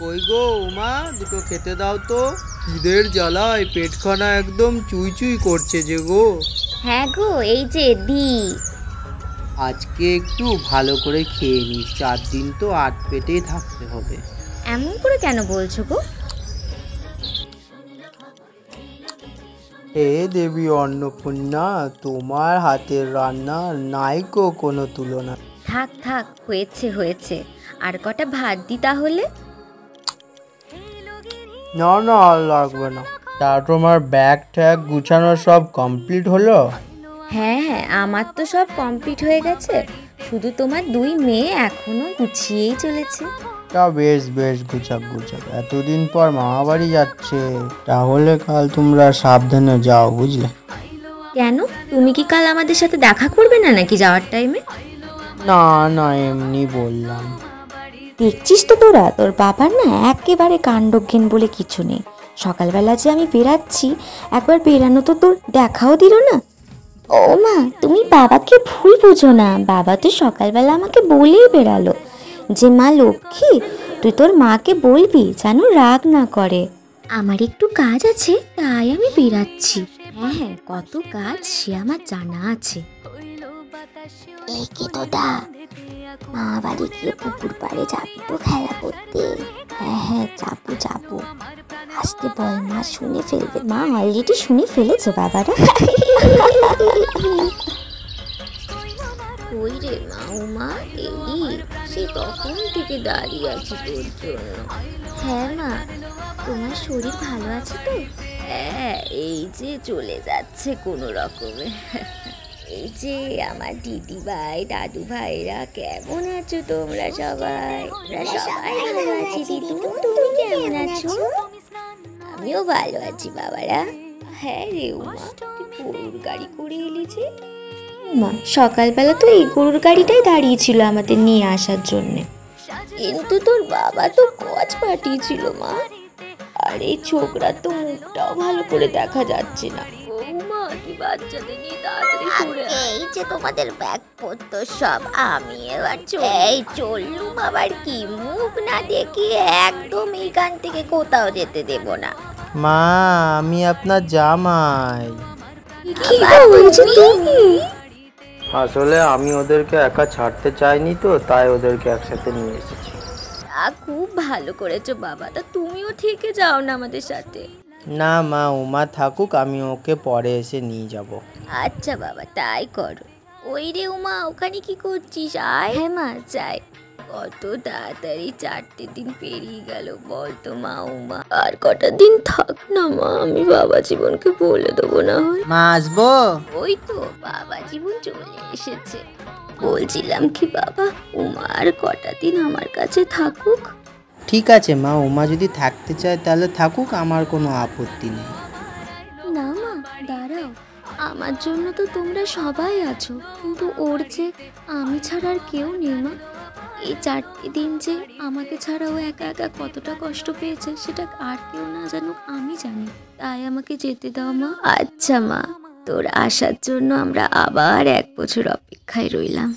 কই গো উমা, দুটো খেতে দাও তো। খিদের জ্বালায় পেটখানা একদম চুই চুই করছে যে গো। হ্যাঁ গো, এই যে দি। আজকে একটু ভালো করে খেয়ে নি, 4 দিন তো আট পেটেই থাকতে হবে। এমন করে কেন বলছো গো? হে দেবী অন্নপূর্ণা, তোমার হাতের রান্না নাইকো কোনো তুলনা। থাক থাক, হয়েছে হয়েছে, আর কটা ভাত দি তাহলে। না না, আর লাগবে না। তা তোমার ব্যাগ ট্যাগ গুছানো সব কমপ্লিট হলো? হ্যাঁ হ্যাঁ, আমার তো সব কমপ্লিট হয়ে গেছে, শুধু তোমার 2 মেয়ে এখনো গুছিয়েই চলেছে। তা বেশ বেশ, গুছাক গুছাক। এতদিন পর মামা বাড়ি যাচ্ছে, তাহলে কাল তোমরা সাবধানে যাও, বুঝলে? কেন, তুমি কি কাল আমাদের সাথে দেখা করবে না নাকি যাওয়ার টাইমে? না না, এমনি বললাম। দেখছিস তো তোরা, তোর বাবার না একেবারে কাণ্ডজ্ঞান বলে কিছু নেই। সকালবেলা যে আমি বেরাচ্ছি, একবার বেরানো তো তোর দেখাও দিল না। ও মা, তুমি বাবাকে ভুল বুঝো না, বাবা তো সকালবেলা আমাকে বলেই বেরালো যে মা লক্ষ্মী, তুই তোর মাকে বলবি যেন রাগ না করে। আমার একটু কাজ আছে, তাই আমি বেরাচ্ছি। হ্যাঁ হ্যাঁ, কত কাজ সে আমার জানা আছে। এই কে তোদা, মা বাড়ি গিয়ে পুকুর পাড়ে যাবি তো খেলা করতে? হ্যাঁ হ্যাঁ, যাবো যাবো, আসতে বল, মা শুনে ফেলবে। মা অলরেডি শুনে ফেলেছে বাবারা। ওই রে মা, উমা এলি, সে তখন থেকে দাঁড়িয়ে আছি তোর জন্য। হ্যাঁ মা, তোমার শরীর ভালো আছে তো? হ্যাঁ, এই যে চলে যাচ্ছে কোনো রকমে। এই যে আমার দিদি ভাই দাদু ভাইরা, কেমন আছো তোমরা সবাই? সবাই ভালো আছি দিদি, তুমি কেমন আছো? আমিও ভালো আছি বাবারা। হ্যাঁ রে উমা, তুই গরুর গাড়ি করে এলি যে? মা, সকালবেলা তো এই গরুর গাড়িটাই দাঁড়িয়েছিল আমাদের নিয়ে আসার জন্যে, কিন্তু তোর বাবা তো কচ পাঠিয়েছিল মা। আর এই ছোকরা তো মুখটাও ভালো করে দেখা যাচ্ছে না। বৌমা, কি বাচ্চাদের নিয়ে তাড়াতাড়ি করে এই যে তোমাদের ব্যাগপত্র সব, আমি এবার এই চললুম। আবার কি, মুখ না দেখিয়ে একদম এইখান থেকে কোথাও যেতে দেব না। মা, আমি আপনার জামাই। কি বলছো তুমি? আসলে আমি ওদেরকে একা ছাড়তে চাইনি তো, তাই ওদেরকে একসাথে নিয়ে এসেছি। খুব ভালো করেছো বাবা, তা তুমিও থেকে যাও না আমাদের সাথে। না মা, উমা থাকুক, আমি ওকে পরে এসে নিয়ে যাব। আচ্ছা বাবা, তাই করো। ওই রে উমা, ওখানে কি করছিস? আয়। হ্যাঁ মা, যাই। কত তাড়াতাড়ি 4টে দিন পেরিয়ে গেল বলতো মা উমা। আর কটা দিন থাক না মা, আমি বাবা জীবনকে বলে দেবো না হয়। মা, আসবো? ওই তো বাবা জীবন চলে এসেছে। বলছিলাম কি বাবা, উমা আর কটা দিন আমার কাছে থাকুক। ঠিক আছে মা, উমা যদি থাকতে চায় তাহলে থাকুক, আমার কোনো আপত্তি নেই। না মা, দাঁড়াও, আমার জন্য তো তোমরা সবাই আছো, কিন্তু ওর যে আমি ছাড়া আর কেউ নেই মা। এই 4টে দিন যে আমাকে ছাড়া ও একা একা কতটা কষ্ট পেয়েছে, সেটা আর কেউ না জানুক, আমি জানি। তাই আমাকে যেতে দাও মা। আচ্ছা মা, তোর আসার জন্য আমরা আবার 1 বছর অপেক্ষায় রইলাম।